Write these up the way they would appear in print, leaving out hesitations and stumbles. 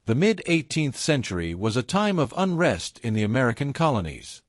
The mid-18th century was a time of unrest in the American colonies.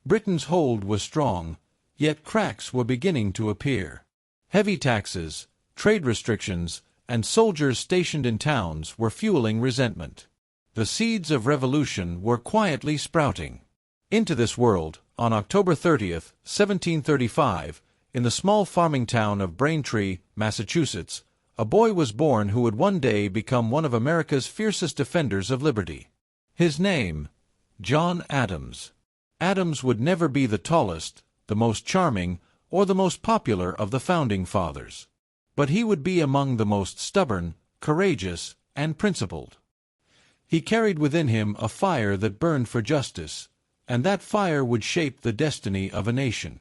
Britain's hold was strong, yet cracks were beginning to appear. Heavy taxes, trade restrictions, and soldiers stationed in towns were fueling resentment. The seeds of revolution were quietly sprouting. Into this world, on October 30th, 1735, in the small farming town of Braintree, Massachusetts, a boy was born who would one day become one of America's fiercest defenders of liberty. His name, John Adams. Adams would never be the tallest, the most charming, or the most popular of the Founding Fathers. But he would be among the most stubborn, courageous, and principled. He carried within him a fire that burned for justice, and that fire would shape the destiny of a nation.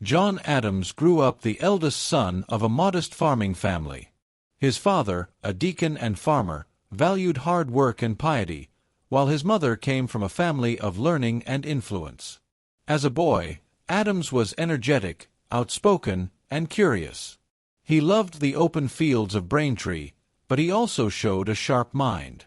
John Adams grew up the eldest son of a modest farming family. His father, a deacon and farmer, valued hard work and piety, while his mother came from a family of learning and influence. As a boy, Adams was energetic, outspoken, and curious. He loved the open fields of Braintree, but he also showed a sharp mind.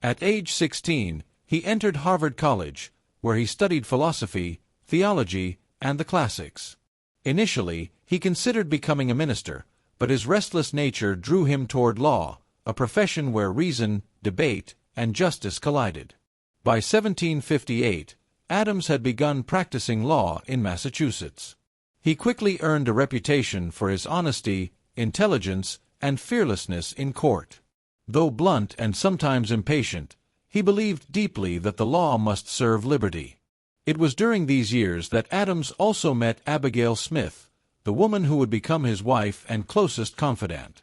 At age 16, he entered Harvard College, where he studied philosophy, theology, and the classics. Initially, he considered becoming a minister, but his restless nature drew him toward law, a profession where reason, debate, and justice collided. By 1758, Adams had begun practicing law in Massachusetts. He quickly earned a reputation for his honesty, intelligence, and fearlessness in court. Though blunt and sometimes impatient, he believed deeply that the law must serve liberty. It was during these years that Adams also met Abigail Smith, the woman who would become his wife and closest confidant.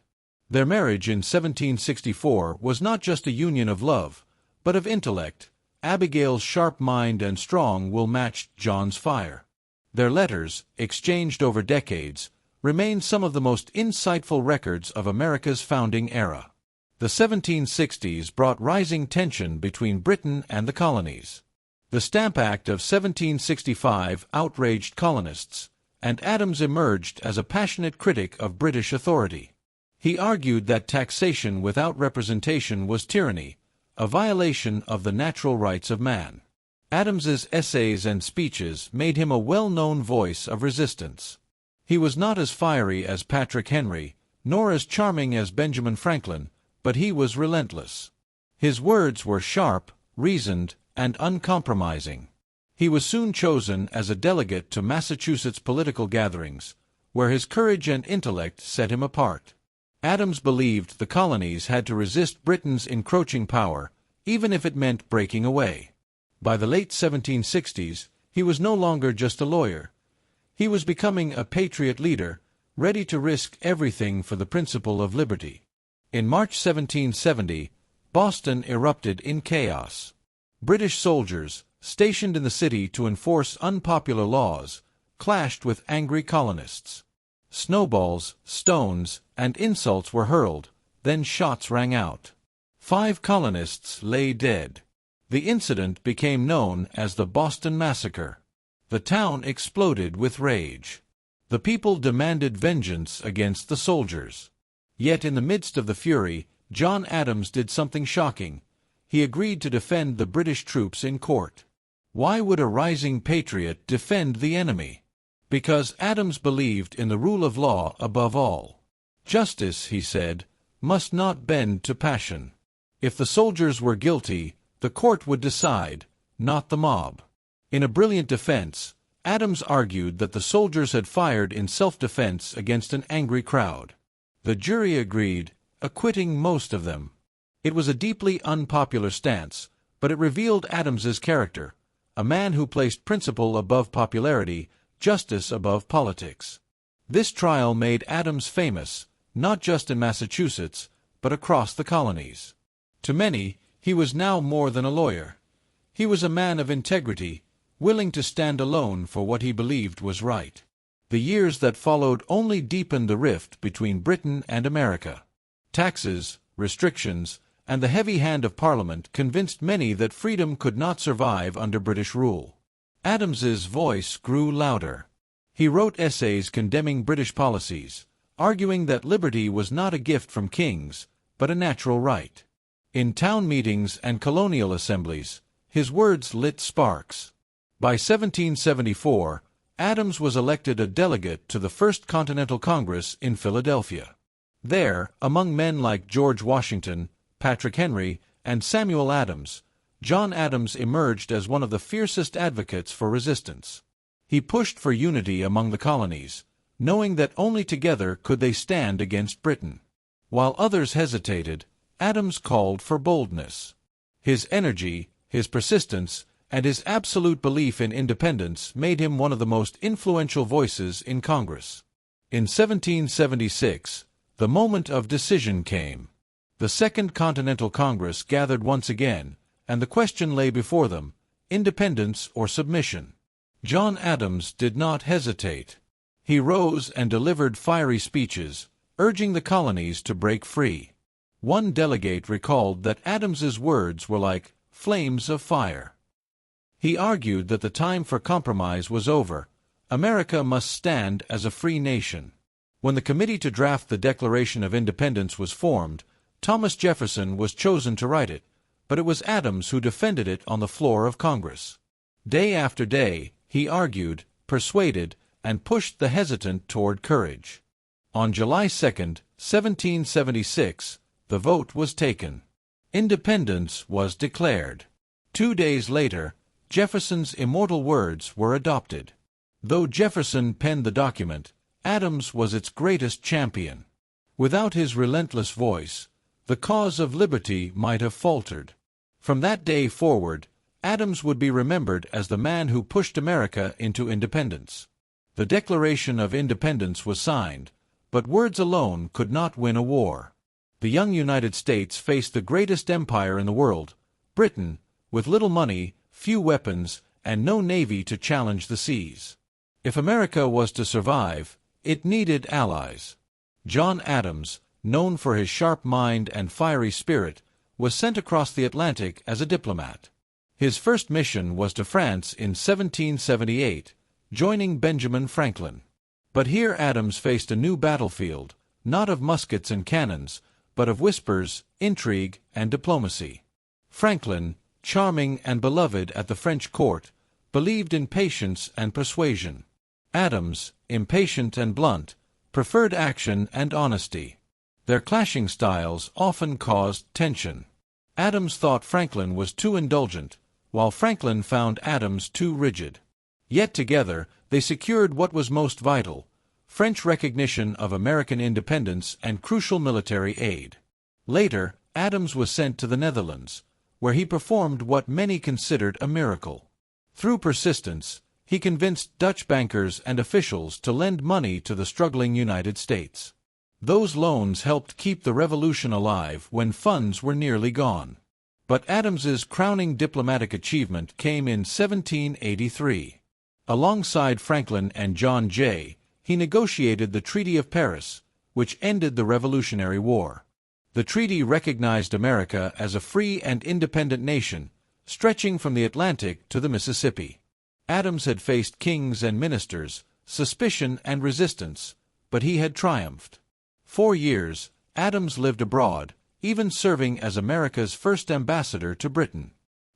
Their marriage in 1764 was not just a union of love, but of intellect. Abigail's sharp mind and strong will matched John's fire. Their letters, exchanged over decades, remain some of the most insightful records of America's founding era. The 1760s brought rising tension between Britain and the colonies. The Stamp Act of 1765 outraged colonists, and Adams emerged as a passionate critic of British authority. He argued that taxation without representation was tyranny, a violation of the natural rights of man. Adams's essays and speeches made him a well-known voice of resistance. He was not as fiery as Patrick Henry, nor as charming as Benjamin Franklin, but he was relentless. His words were sharp, reasoned, and uncompromising. He was soon chosen as a delegate to Massachusetts political gatherings, where his courage and intellect set him apart. Adams believed the colonies had to resist Britain's encroaching power, even if it meant breaking away. By the late 1760s, he was no longer just a lawyer. He was becoming a patriot leader, ready to risk everything for the principle of liberty. In March 1770, Boston erupted in chaos. British soldiers, stationed in the city to enforce unpopular laws, clashed with angry colonists. Snowballs, stones, and insults were hurled, then shots rang out. 5 colonists lay dead. The incident became known as the Boston Massacre. The town exploded with rage. The people demanded vengeance against the soldiers. Yet in the midst of the fury, John Adams did something shocking. He agreed to defend the British troops in court. Why would a rising patriot defend the enemy? Because Adams believed in the rule of law above all. Justice, he said, must not bend to passion. If the soldiers were guilty, the court would decide, not the mob. In a brilliant defense, Adams argued that the soldiers had fired in self-defense against an angry crowd. The jury agreed, acquitting most of them. It was a deeply unpopular stance, but it revealed Adams's character, a man who placed principle above popularity, justice above politics. This trial made Adams famous, not just in Massachusetts, but across the colonies. To many, he was now more than a lawyer. He was a man of integrity, willing to stand alone for what he believed was right. The years that followed only deepened the rift between Britain and America. Taxes, restrictions, and the heavy hand of Parliament convinced many that freedom could not survive under British rule. Adams's voice grew louder. He wrote essays condemning British policies, arguing that liberty was not a gift from kings, but a natural right. In town meetings and colonial assemblies, his words lit sparks. By 1774, Adams was elected a delegate to the First Continental Congress in Philadelphia. There, among men like George Washington, Patrick Henry, and Samuel Adams, John Adams emerged as one of the fiercest advocates for resistance. He pushed for unity among the colonies, knowing that only together could they stand against Britain. While others hesitated, Adams called for boldness. His energy, his persistence, and his absolute belief in independence made him one of the most influential voices in Congress. In 1776, the moment of decision came. The Second Continental Congress gathered once again, and the question lay before them: independence or submission. John Adams did not hesitate. He rose and delivered fiery speeches, urging the colonies to break free. One delegate recalled that Adams's words were like flames of fire. He argued that the time for compromise was over. America must stand as a free nation. When the committee to draft the Declaration of Independence was formed, Thomas Jefferson was chosen to write it, but it was Adams who defended it on the floor of Congress. Day after day, he argued, persuaded, and pushed the hesitant toward courage. On July 2, 1776, the vote was taken. Independence was declared. 2 days later, Jefferson's immortal words were adopted. Though Jefferson penned the document, Adams was its greatest champion. Without his relentless voice, the cause of liberty might have faltered. From that day forward, Adams would be remembered as the man who pushed America into independence. The Declaration of Independence was signed, but words alone could not win a war. The young United States faced the greatest empire in the world, Britain, with little money, few weapons, and no navy to challenge the seas. If America was to survive, it needed allies. John Adams, known for his sharp mind and fiery spirit, was sent across the Atlantic as a diplomat. His first mission was to France in 1778, joining Benjamin Franklin. But here Adams faced a new battlefield, not of muskets and cannons, but of whispers, intrigue, and diplomacy. Franklin, charming and beloved at the French court, believed in patience and persuasion. Adams, impatient and blunt, preferred action and honesty. Their clashing styles often caused tension. Adams thought Franklin was too indulgent, while Franklin found Adams too rigid. Yet together, they secured what was most vital: French recognition of American independence and crucial military aid. Later, Adams was sent to the Netherlands, where he performed what many considered a miracle. Through persistence, he convinced Dutch bankers and officials to lend money to the struggling United States. Those loans helped keep the revolution alive when funds were nearly gone. But Adams's crowning diplomatic achievement came in 1783. Alongside Franklin and John Jay, he negotiated the Treaty of Paris, which ended the Revolutionary War. The treaty recognized America as a free and independent nation, stretching from the Atlantic to the Mississippi. Adams had faced kings and ministers, suspicion and resistance, but he had triumphed. 4 years, Adams lived abroad, even serving as America's first ambassador to Britain.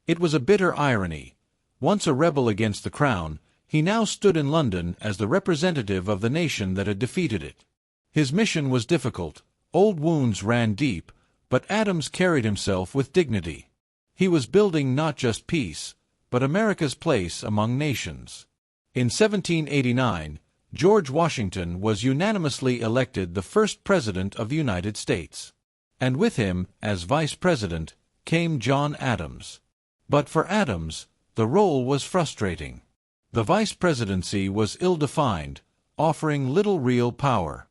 It was a bitter irony. Once a rebel against the crown, he now stood in London as the representative of the nation that had defeated it. His mission was difficult, old wounds ran deep, but Adams carried himself with dignity. He was building not just peace, but America's place among nations. In 1789, George Washington was unanimously elected the first President of the United States. And with him, as Vice President, came John Adams. But for Adams, the role was frustrating. The Vice Presidency was ill-defined, offering little real power.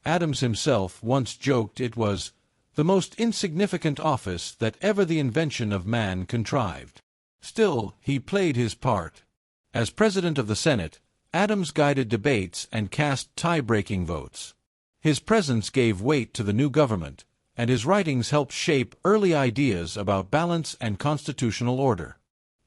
Adams himself once joked it was the most insignificant office that ever the invention of man contrived. Still, he played his part. As President of the Senate, Adams guided debates and cast tie-breaking votes. His presence gave weight to the new government, and his writings helped shape early ideas about balance and constitutional order.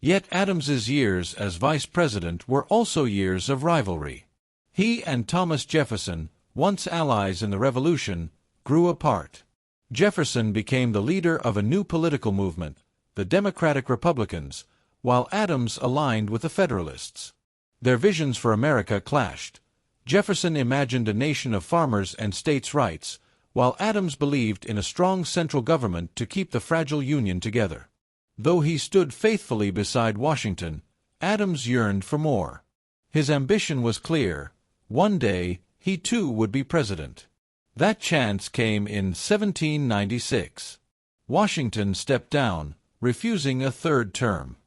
Yet Adams's years as vice president were also years of rivalry. He and Thomas Jefferson, once allies in the Revolution, grew apart. Jefferson became the leader of a new political movement, the Democratic Republicans, while Adams aligned with the Federalists. Their visions for America clashed. Jefferson imagined a nation of farmers and states' rights, while Adams believed in a strong central government to keep the fragile Union together. Though he stood faithfully beside Washington, Adams yearned for more. His ambition was clear. One day, he too would be president. That chance came in 1796. Washington stepped down, refusing a third term.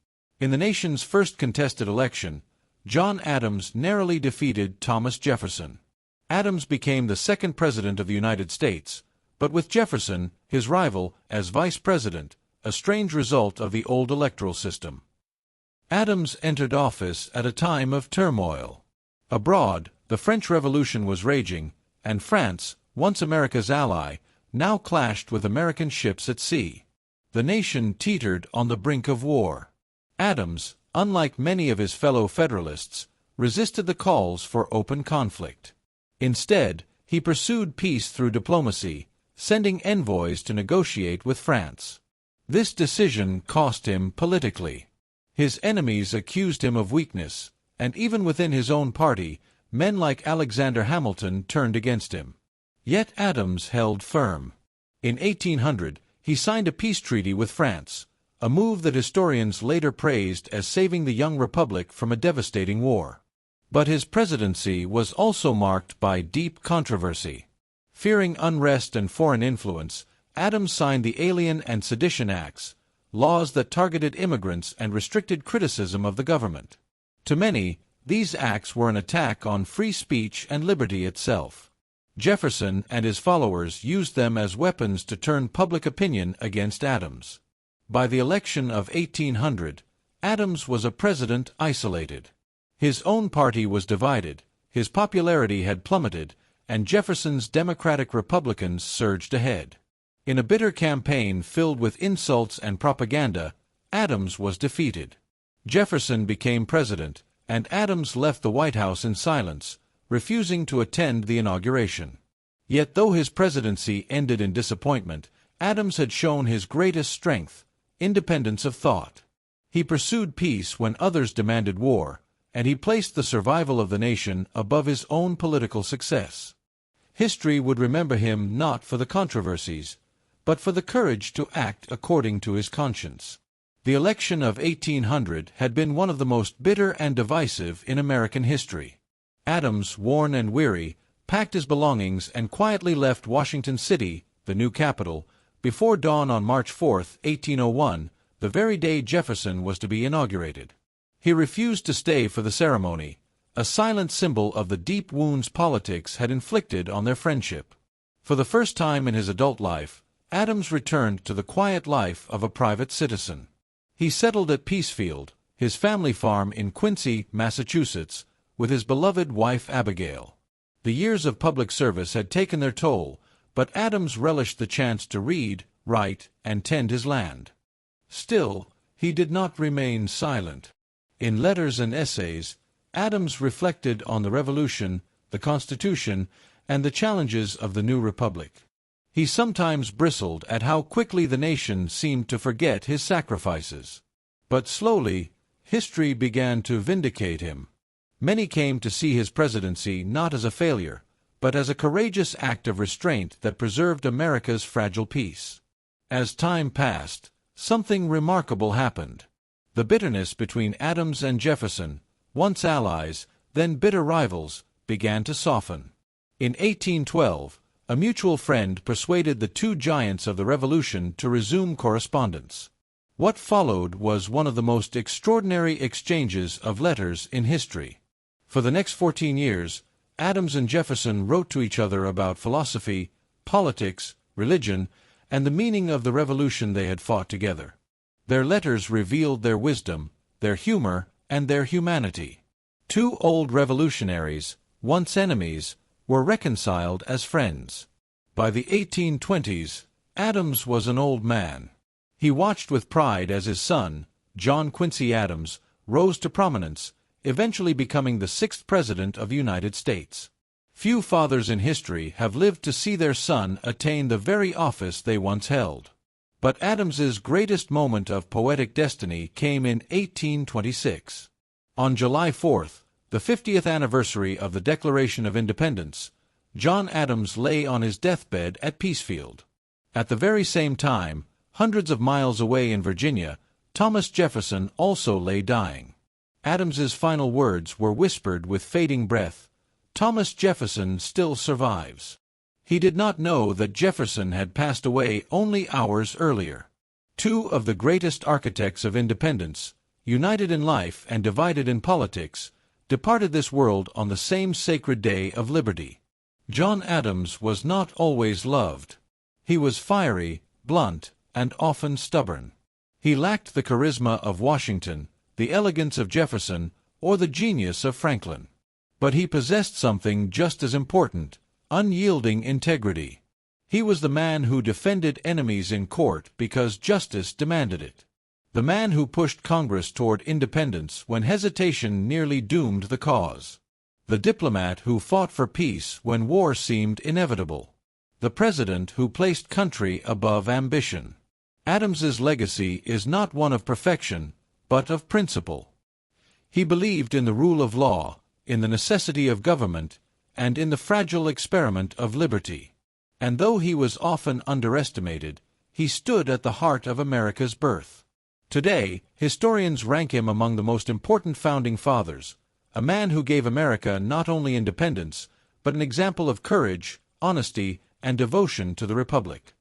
In the nation's first contested election, John Adams narrowly defeated Thomas Jefferson. Adams became the second president of the United States, but with Jefferson, his rival, as vice president, a strange result of the old electoral system. Adams entered office at a time of turmoil. Abroad, the French Revolution was raging, and France, once America's ally, now clashed with American ships at sea. The nation teetered on the brink of war. Adams, unlike many of his fellow Federalists, resisted the calls for open conflict. Instead, he pursued peace through diplomacy, sending envoys to negotiate with France. This decision cost him politically. His enemies accused him of weakness, and even within his own party, men like Alexander Hamilton turned against him. Yet Adams held firm. In 1800, he signed a peace treaty with France, a move that historians later praised as saving the young republic from a devastating war. But his presidency was also marked by deep controversy. Fearing unrest and foreign influence, Adams signed the Alien and Sedition Acts, laws that targeted immigrants and restricted criticism of the government. To many, these acts were an attack on free speech and liberty itself. Jefferson and his followers used them as weapons to turn public opinion against Adams. By the election of 1800, Adams was a president isolated. His own party was divided, his popularity had plummeted, and Jefferson's Democratic Republicans surged ahead. In a bitter campaign filled with insults and propaganda, Adams was defeated. Jefferson became president, and Adams left the White House in silence, refusing to attend the inauguration. Yet though his presidency ended in disappointment, Adams had shown his greatest strength, independence of thought. He pursued peace when others demanded war, and he placed the survival of the nation above his own political success. History would remember him not for the controversies, but for the courage to act according to his conscience. The election of 1800 had been one of the most bitter and divisive in American history. Adams, worn and weary, packed his belongings and quietly left Washington City, the new capital, before dawn on March 4, 1801, the very day Jefferson was to be inaugurated. He refused to stay for the ceremony, a silent symbol of the deep wounds politics had inflicted on their friendship. For the first time in his adult life, Adams returned to the quiet life of a private citizen. He settled at Peacefield, his family farm in Quincy, Massachusetts, with his beloved wife Abigail. The years of public service had taken their toll, but Adams relished the chance to read, write, and tend his land. Still, he did not remain silent. In letters and essays, Adams reflected on the Revolution, the Constitution, and the challenges of the new republic. He sometimes bristled at how quickly the nation seemed to forget his sacrifices. But slowly, history began to vindicate him. Many came to see his presidency not as a failure, but as a courageous act of restraint that preserved America's fragile peace. As time passed, something remarkable happened. The bitterness between Adams and Jefferson, once allies, then bitter rivals, began to soften. In 1812, a mutual friend persuaded the two giants of the Revolution to resume correspondence. What followed was one of the most extraordinary exchanges of letters in history. For the next 14 years, Adams and Jefferson wrote to each other about philosophy, politics, religion, and the meaning of the revolution they had fought together. Their letters revealed their wisdom, their humor, and their humanity. Two old revolutionaries, once enemies, were reconciled as friends. By the 1820s, Adams was an old man. He watched with pride as his son, John Quincy Adams, rose to prominence, eventually becoming the 6th President of the United States. Few fathers in history have lived to see their son attain the very office they once held. But Adams's greatest moment of poetic destiny came in 1826. On July 4th, the 50th anniversary of the Declaration of Independence, John Adams lay on his deathbed at Peacefield. At the very same time, hundreds of miles away in Virginia, Thomas Jefferson also lay dying. Adams's final words were whispered with fading breath, "Thomas Jefferson still survives." He did not know that Jefferson had passed away only hours earlier. Two of the greatest architects of independence, united in life and divided in politics, departed this world on the same sacred day of liberty. John Adams was not always loved. He was fiery, blunt, and often stubborn. He lacked the charisma of Washington, the elegance of Jefferson, or the genius of Franklin. But he possessed something just as important: unyielding integrity. He was the man who defended enemies in court because justice demanded it. The man who pushed Congress toward independence when hesitation nearly doomed the cause. The diplomat who fought for peace when war seemed inevitable. The president who placed country above ambition. Adams's legacy is not one of perfection, but of principle. He believed in the rule of law, in the necessity of government, and in the fragile experiment of liberty. And though he was often underestimated, he stood at the heart of America's birth. Today, historians rank him among the most important founding fathers, a man who gave America not only independence, but an example of courage, honesty, and devotion to the Republic.